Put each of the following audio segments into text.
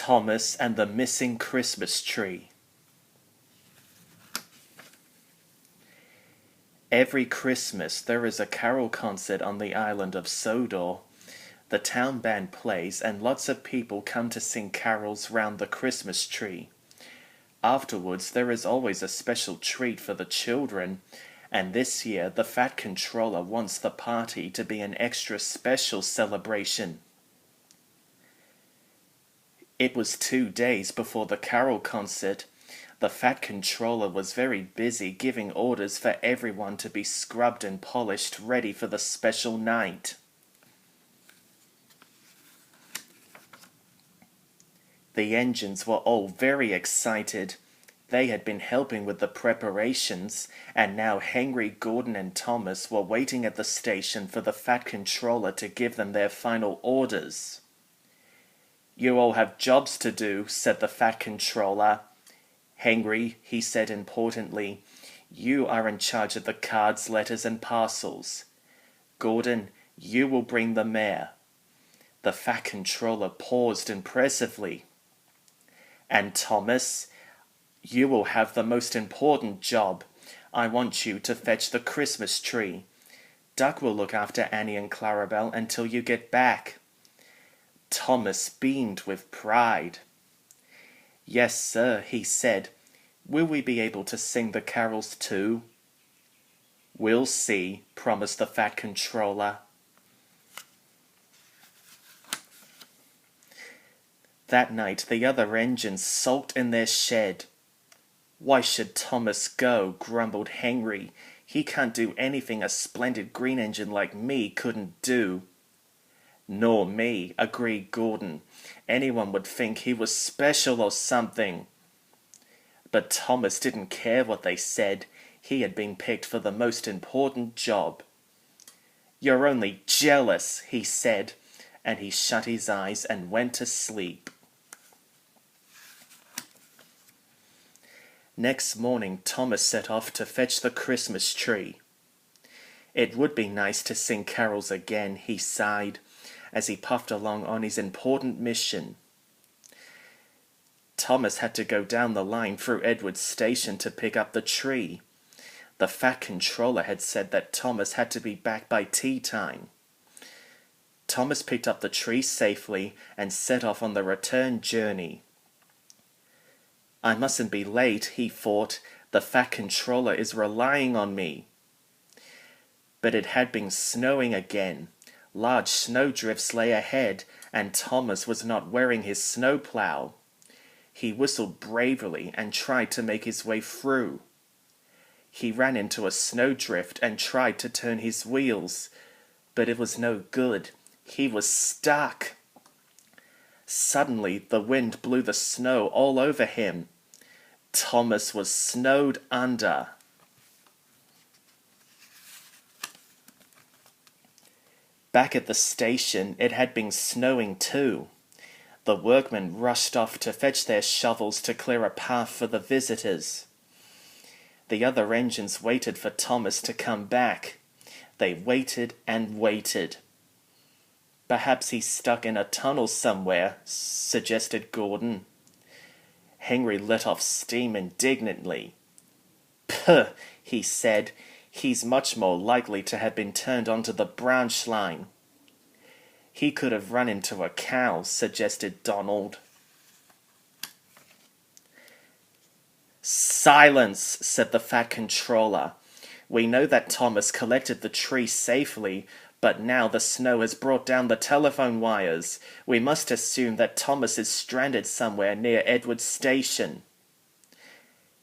Thomas and the Missing Christmas Tree. Every Christmas there is a carol concert on the island of Sodor. The town band plays and lots of people come to sing carols round the Christmas tree. Afterwards there is always a special treat for the children, and this year the Fat Controller wants the party to be an extra special celebration. It was 2 days before the carol concert. The Fat Controller was very busy giving orders for everyone to be scrubbed and polished ready for the special night. The engines were all very excited. They had been helping with the preparations, and now Henry, Gordon and Thomas were waiting at the station for the Fat Controller to give them their final orders. "You all have jobs to do," said the Fat Controller. "Henry," he said importantly, "you are in charge of the cards, letters and parcels. Gordon, you will bring the mayor." The Fat Controller paused impressively. "And Thomas, you will have the most important job. I want you to fetch the Christmas tree. Duck will look after Annie and Clarabelle until you get back." Thomas beamed with pride. "Yes, sir," he said. "Will we be able to sing the carols too?" "We'll see," promised the Fat Controller. That night the other engines sulked in their shed. "Why should Thomas go?" grumbled Henry. "He can't do anything a splendid green engine like me couldn't do." "Nor me," agreed Gordon. "Anyone would think he was special or something." But Thomas didn't care what they said. He had been picked for the most important job. "You're only jealous," he said, and he shut his eyes and went to sleep. Next morning Thomas set off to fetch the Christmas tree. It would be nice to sing carols again, he sighed, as he puffed along on his important mission. Thomas had to go down the line through Edward's station to pick up the tree. The Fat Controller had said that Thomas had to be back by tea time. Thomas picked up the tree safely and set off on the return journey. "I mustn't be late," he thought. "The Fat Controller is relying on me." But it had been snowing again. Large snowdrifts lay ahead, and Thomas was not wearing his snowplow. He whistled bravely and tried to make his way through. He ran into a snowdrift and tried to turn his wheels, but it was no good. He was stuck. Suddenly, the wind blew the snow all over him. Thomas was snowed under. Back at the station, it had been snowing too. The workmen rushed off to fetch their shovels to clear a path for the visitors. The other engines waited for Thomas to come back. They waited and waited. "Perhaps he's stuck in a tunnel somewhere," suggested Gordon. Henry let off steam indignantly. "Puh," he said. "He's much more likely to have been turned onto the branch line." "He could have run into a cow," suggested Donald. "Silence," said the Fat Controller. "We know that Thomas collected the tree safely, but now the snow has brought down the telephone wires. We must assume that Thomas is stranded somewhere near Edward's station."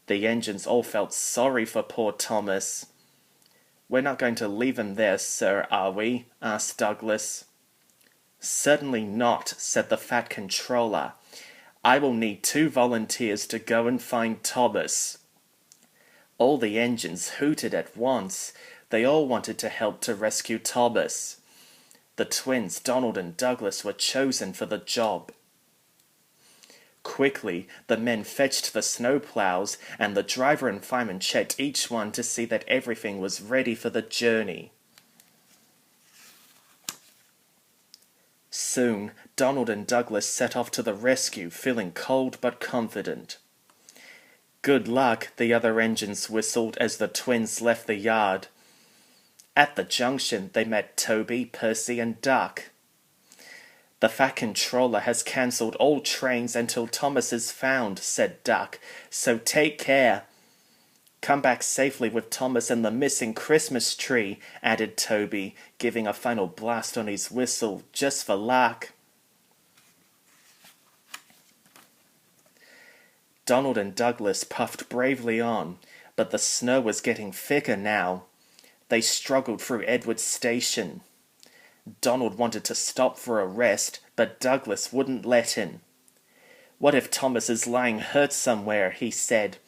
The engines all felt sorry for poor Thomas. "We're not going to leave him there, sir, are we?" asked Douglas. "Certainly not," said the Fat Controller. "I will need 2 volunteers to go and find Thomas." All the engines hooted at once. They all wanted to help to rescue Thomas. The twins, Donald and Douglas, were chosen for the job. Quickly, the men fetched the snowplows, and the driver and fireman checked each one to see that everything was ready for the journey. Soon, Donald and Douglas set off to the rescue, feeling cold but confident. "Good luck," the other engines whistled as the twins left the yard. At the junction, they met Toby, Percy, and Duck. "The Fat Controller has cancelled all trains until Thomas is found," said Duck, "so take care." "Come back safely with Thomas and the missing Christmas tree," added Toby, giving a final blast on his whistle, just for luck. Donald and Douglas puffed bravely on, but the snow was getting thicker now. They struggled through Edward's station. Donald wanted to stop for a rest, but Douglas wouldn't let him. "What if Thomas is lying hurt somewhere?" he said.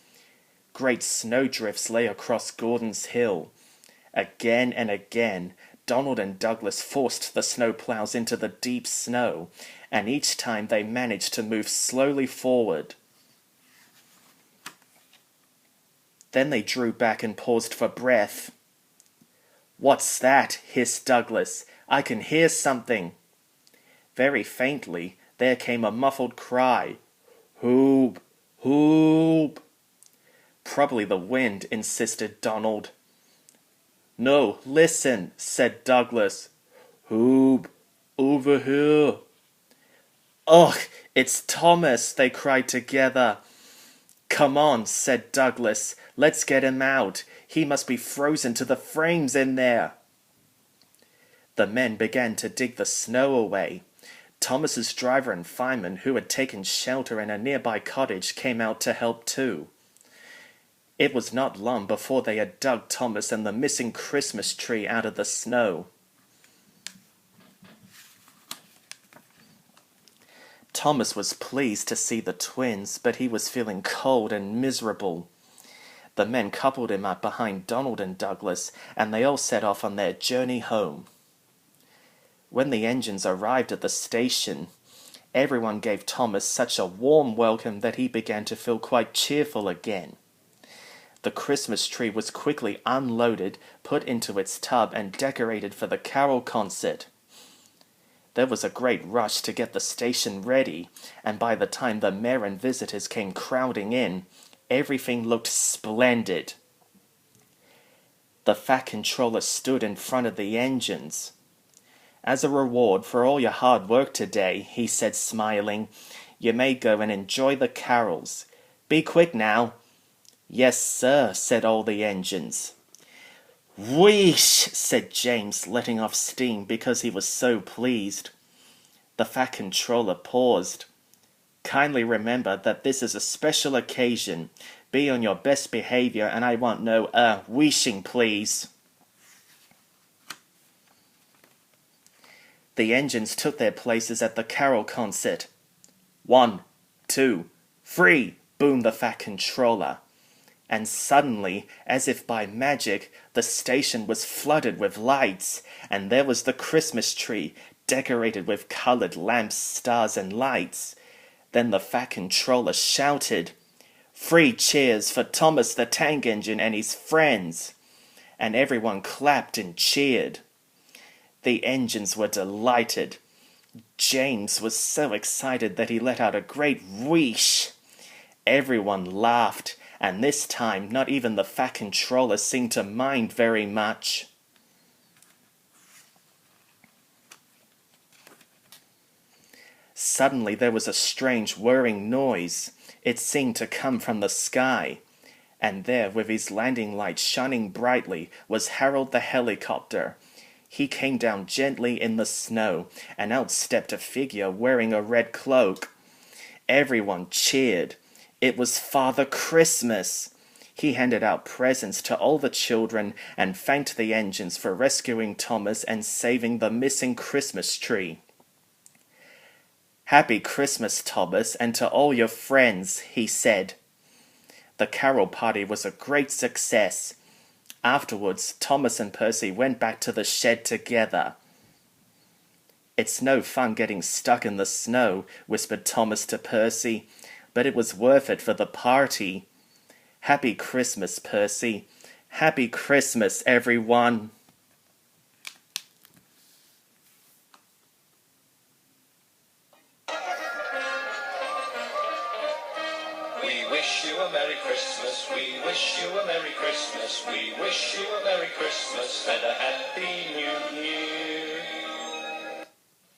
Great snowdrifts lay across Gordon's Hill. Again and again, Donald and Douglas forced the snowplows into the deep snow, and each time they managed to move slowly forward. Then they drew back and paused for breath. "What's that?" hissed Douglas. "I can hear something." Very faintly, there came a muffled cry. "Hoop! Hoop!" "Probably the wind," insisted Donald. "No, listen," said Douglas. "Hoop! Over here!" "Ugh, it's Thomas!" they cried together. "Come on," said Douglas. "Let's get him out. He must be frozen to the frames in there." The men began to dig the snow away. Thomas's driver and fireman, who had taken shelter in a nearby cottage, came out to help too. It was not long before they had dug Thomas and the missing Christmas tree out of the snow. Thomas was pleased to see the twins, but he was feeling cold and miserable. The men coupled him up behind Donald and Douglas, and they all set off on their journey home. When the engines arrived at the station, everyone gave Thomas such a warm welcome that he began to feel quite cheerful again. The Christmas tree was quickly unloaded, put into its tub, and decorated for the carol concert. There was a great rush to get the station ready, and by the time the mayor and visitors came crowding in, everything looked splendid. The Fat Controller stood in front of the engines. "As a reward for all your hard work today," he said, smiling, "you may go and enjoy the carols. Be quick now." "Yes, sir," said all the engines. "Wheesh," said James, letting off steam because he was so pleased. The Fat Controller paused. "Kindly remember that this is a special occasion. Be on your best behavior, and I want no, wheeshing, please." The engines took their places at the carol concert. 1, 2, 3, boomed the Fat Controller. And suddenly, as if by magic, the station was flooded with lights, and there was the Christmas tree, decorated with colored lamps, stars, and lights. Then the Fat Controller shouted, "3 cheers for Thomas the Tank Engine and his friends!" And everyone clapped and cheered. The engines were delighted. James was so excited that he let out a great wheesh. Everyone laughed, and this time not even the Fat Controller seemed to mind very much. Suddenly there was a strange whirring noise. It seemed to come from the sky. And there, with his landing lights shining brightly, was Harold the helicopter. He came down gently in the snow, and out stepped a figure wearing a red cloak. Everyone cheered. It was Father Christmas. He handed out presents to all the children and thanked the engines for rescuing Thomas and saving the missing Christmas tree. "Happy Christmas, Thomas, and to all your friends," he said. The carol party was a great success. Afterwards, Thomas and Percy went back to the shed together. "It's no fun getting stuck in the snow," whispered Thomas to Percy, "but it was worth it for the party. Happy Christmas, Percy. Happy Christmas, everyone." We wish you a Merry Christmas, we wish you a Merry Christmas, we wish you a Merry Christmas and a Happy New Year.